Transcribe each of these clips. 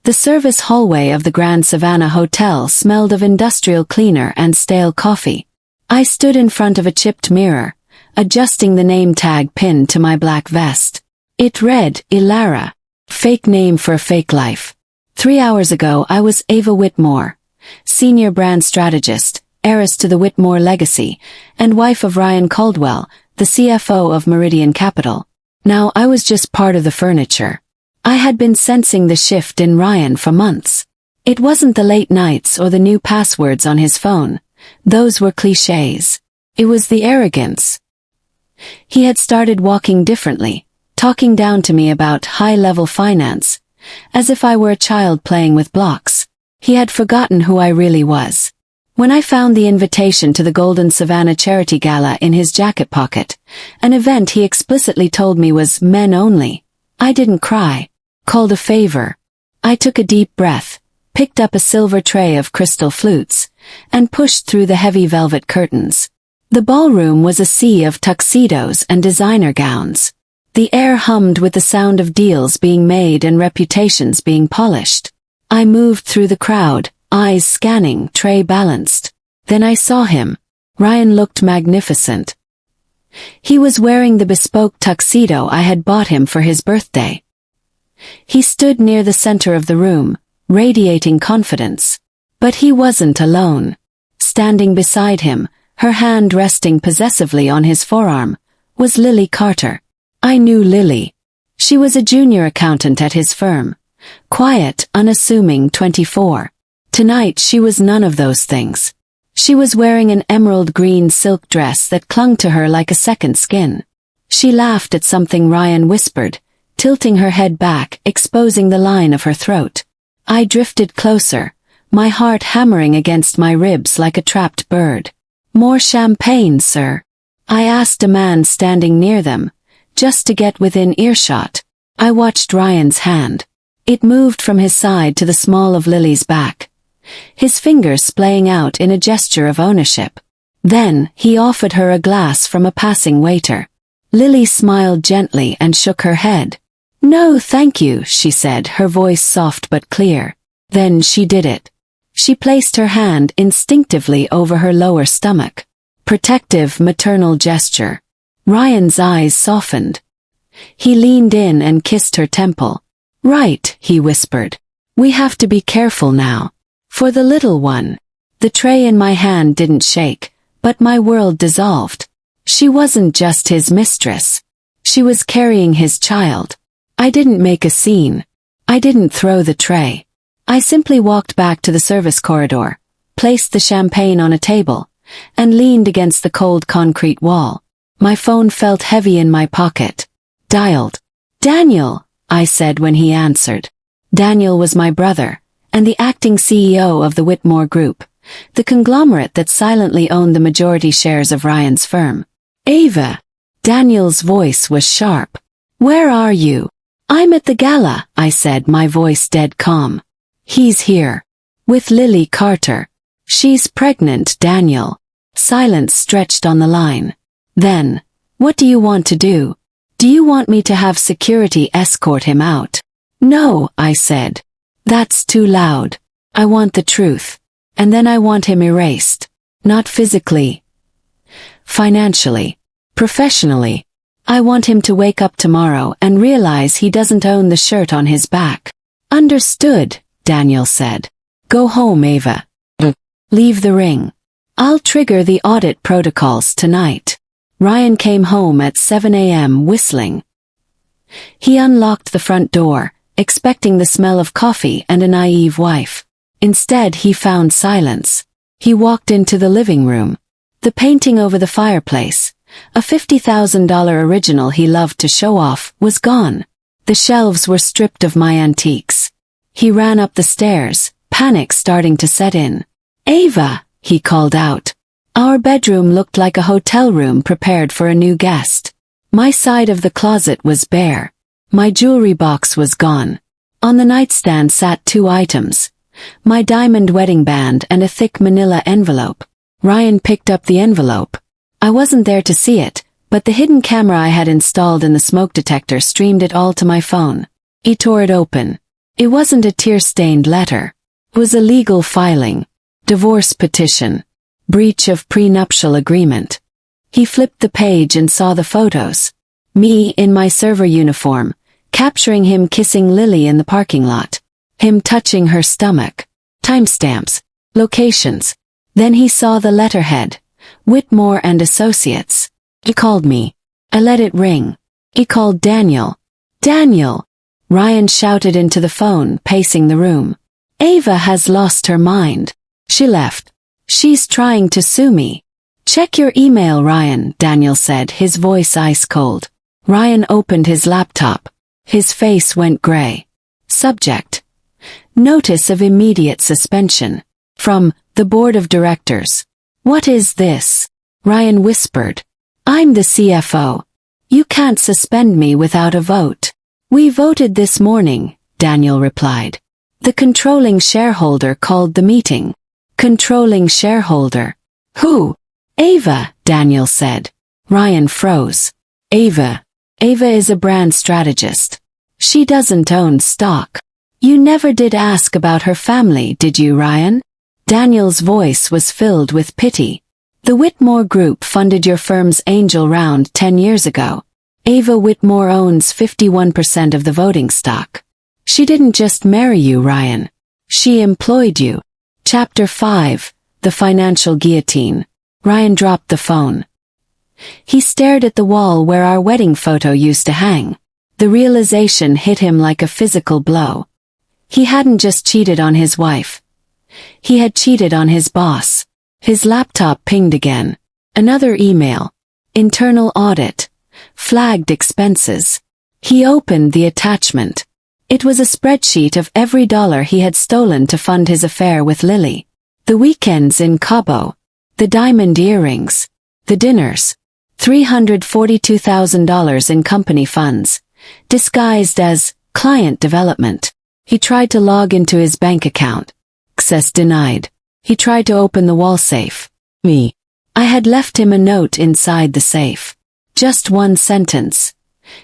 The service hallway of the Grand Savannah Hotel smelled of industrial cleaner and stale coffee. I stood in front of a chipped mirror, adjusting the name tag pinned to my black vest. It read, Ilara. Fake name for a fake life. 3 hours ago I was Ava Whitmore, senior brand strategist, heiress to the Whitmore legacy, and wife of Ryan Caldwell, the CFO of Meridian Capital. Now I was just part of the furniture. I had been sensing the shift in Ryan for months. It wasn't the late nights or the new passwords on his phone. Those were clichés. It was the arrogance. He had started walking differently, talking down to me about high-level finance, as if I were a child playing with blocks. He had forgotten who I really was. When I found the invitation to the Golden Savannah Charity Gala in his jacket pocket, an event he explicitly told me was men only, I didn't cry, called a favor. I took a deep breath, picked up a silver tray of crystal flutes, and pushed through the heavy velvet curtains. The ballroom was a sea of tuxedos and designer gowns. The air hummed with the sound of deals being made and reputations being polished. I moved through the crowd, eyes scanning, tray balanced. Then I saw him. Ryan looked magnificent. He was wearing the bespoke tuxedo I had bought him for his birthday. He stood near the center of the room, radiating confidence. But he wasn't alone. Standing beside him, her hand resting possessively on his forearm, was Lily Carter. I knew Lily. She was a junior accountant at his firm. Quiet, unassuming, 24. Tonight she was none of those things. She was wearing an emerald green silk dress that clung to her like a second skin. She laughed at something Ryan whispered, tilting her head back, exposing the line of her throat. I drifted closer, my heart hammering against my ribs like a trapped bird. More champagne, sir? I asked a man standing near them, just to get within earshot. I watched Ryan's hand. It moved from his side to the small of Lily's back, his fingers splaying out in a gesture of ownership. Then, he offered her a glass from a passing waiter. Lily smiled gently and shook her head. No, thank you, she said, her voice soft but clear. Then she did it. She placed her hand instinctively over her lower stomach. Protective, maternal gesture. Ryan's eyes softened. He leaned in and kissed her temple. Right, he whispered. We have to be careful now. For the little one. The tray in my hand didn't shake, but my world dissolved. She wasn't just his mistress. She was carrying his child. I didn't make a scene. I didn't throw the tray. I simply walked back to the service corridor, placed the champagne on a table, and leaned against the cold concrete wall. My phone felt heavy in my pocket. Dialed. Daniel, I said when he answered. Daniel was my brother, and the acting CEO of the Whitmore Group, the conglomerate that silently owned the majority shares of Ryan's firm. Ava. Daniel's voice was sharp. Where are you? I'm at the gala, I said, my voice dead calm. He's here. With Lily Carter. She's pregnant, Daniel. Silence stretched on the line. Then, what do you want to do? Do you want me to have security escort him out? No, I said. That's too loud. I want the truth. And then I want him erased. Not physically. Financially. Professionally. I want him to wake up tomorrow and realize he doesn't own the shirt on his back. Understood, Daniel said. Go home, Ava. Leave the ring. I'll trigger the audit protocols tonight. Ryan came home at 7 a.m. whistling. He unlocked the front door, expecting the smell of coffee and a naive wife. Instead, he found silence. He walked into the living room. The painting over the fireplace, a $50,000 original he loved to show off, was gone. The shelves were stripped of my antiques. He ran up the stairs, panic starting to set in. Ava, he called out. Our bedroom looked like a hotel room prepared for a new guest. My side of the closet was bare. My jewelry box was gone. On the nightstand sat 2 items. My diamond wedding band and a thick manila envelope. Ryan picked up the envelope. I wasn't there to see it, but the hidden camera I had installed in the smoke detector streamed it all to my phone. He tore it open. It wasn't a tear-stained letter. It was a legal filing. Divorce petition. Breach of prenuptial agreement. He flipped the page and saw the photos. Me in my server uniform, capturing him kissing Lily in the parking lot. Him touching her stomach. Timestamps. Locations. Then he saw the letterhead. Whitmore and Associates. He called me. I let it ring. He called Daniel. Daniel! Ryan shouted into the phone, pacing the room. Ava has lost her mind. She left. She's trying to sue me. Check your email, Ryan, Daniel said, his voice ice cold. Ryan opened his laptop. His face went gray. Subject. Notice of immediate suspension. From the board of directors. What is this? Ryan whispered. I'm the CFO. You can't suspend me without a vote. We voted this morning, Daniel replied. The controlling shareholder called the meeting. Controlling shareholder. Who? Ava, Daniel said. Ryan froze. Ava. Ava is a brand strategist. She doesn't own stock. You never did ask about her family, did you, Ryan? Daniel's voice was filled with pity. The Whitmore Group funded your firm's angel round 10 years ago. Ava Whitmore owns 51% of the voting stock. She didn't just marry you, Ryan. She employed you. Chapter 5, The Financial Guillotine. Ryan dropped the phone. He stared at the wall where our wedding photo used to hang. The realization hit him like a physical blow. He hadn't just cheated on his wife. He had cheated on his boss. His laptop pinged again. Another email. Internal audit. Flagged expenses. He opened the attachment. It was a spreadsheet of every dollar he had stolen to fund his affair with Lily. The weekends in Cabo. The diamond earrings. The dinners. $342,000 in company funds. Disguised as client development. He tried to log into his bank account. Access denied. He tried to open the wall safe. Me. I had left him a note inside the safe. Just one sentence.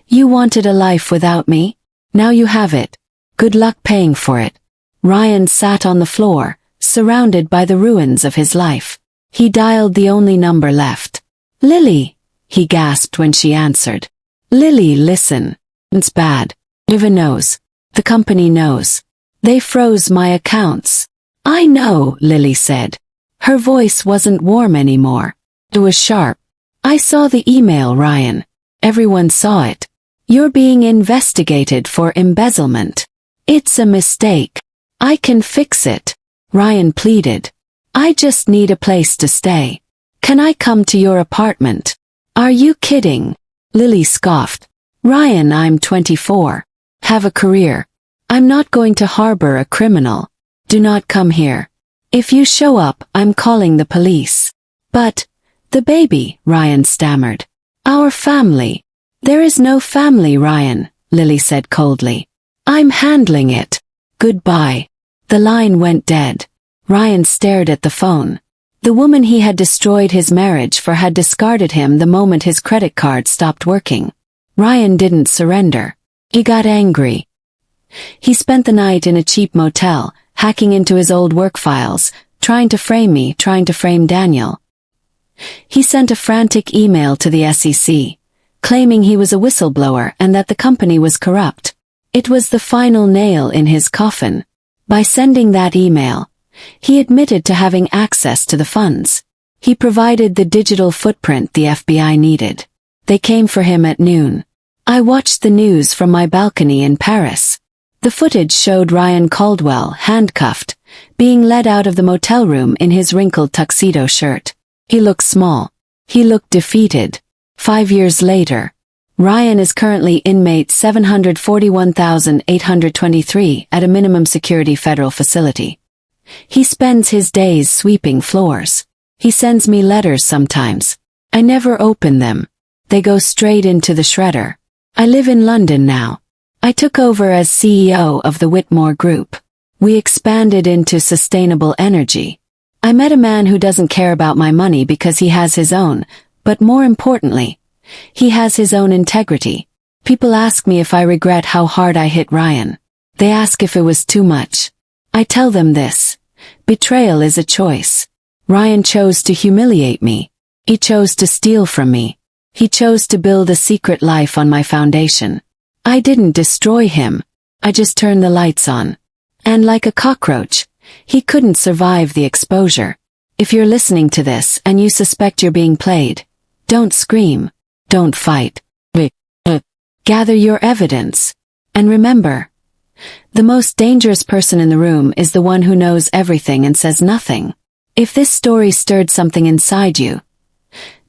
You wanted a life without me? Now you have it. Good luck paying for it. Ryan sat on the floor, surrounded by the ruins of his life. He dialed the only number left. Lily, he gasped when she answered. Lily, listen. It's bad. Ava knows. The company knows. They froze my accounts. I know, Lily said. Her voice wasn't warm anymore. It was sharp. I saw the email, Ryan. Everyone saw it. You're being investigated for embezzlement. It's a mistake. I can fix it. Ryan pleaded. I just need a place to stay. Can I come to your apartment? Are you kidding? Lily scoffed. Ryan, I'm 24. Have a career. I'm not going to harbor a criminal. Do not come here. If you show up, I'm calling the police. But, the baby, Ryan stammered. Our family. There is no family, Ryan, Lily said coldly. I'm handling it. Goodbye. The line went dead. Ryan stared at the phone. The woman he had destroyed his marriage for had discarded him the moment his credit card stopped working. Ryan didn't surrender. He got angry. He spent the night in a cheap motel, hacking into his old work files, trying to frame me, trying to frame Daniel. He sent a frantic email to the SEC, claiming he was a whistleblower and that the company was corrupt. It was the final nail in his coffin. By sending that email, he admitted to having access to the funds. He provided the digital footprint the FBI needed. They came for him at noon. I watched the news from my balcony in Paris. The footage showed Ryan Caldwell, handcuffed, being led out of the motel room in his wrinkled tuxedo shirt. He looked small. He looked defeated. 5 years later, Ryan is currently inmate 741,823 at a minimum security federal facility. He spends his days sweeping floors. He sends me letters sometimes. I never open them. They go straight into the shredder. I live in London now. I took over as CEO of the Whitmore Group. We expanded into sustainable energy. I met a man who doesn't care about my money because he has his own, but more importantly, he has his own integrity. People ask me if I regret how hard I hit Ryan. They ask if it was too much. I tell them this. Betrayal is a choice. Ryan chose to humiliate me. He chose to steal from me. He chose to build a secret life on my foundation. I didn't destroy him. I just turned the lights on. And like a cockroach, he couldn't survive the exposure. If you're listening to this and you suspect you're being played, don't scream. Don't fight. Gather your evidence. And remember, the most dangerous person in the room is the one who knows everything and says nothing. If this story stirred something inside you,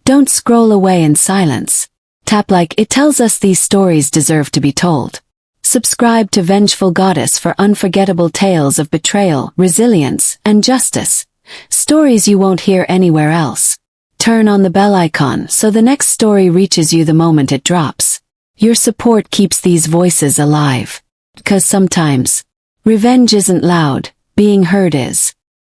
don't scroll away in silence. Tap like it tells us these stories deserve to be told. Subscribe to Vengeful Goddess for unforgettable tales of betrayal, resilience, and justice. Stories you won't hear anywhere else. Turn on the bell icon so the next story reaches you the moment it drops. Your support keeps these voices alive. Because sometimes, revenge isn't loud, being heard is.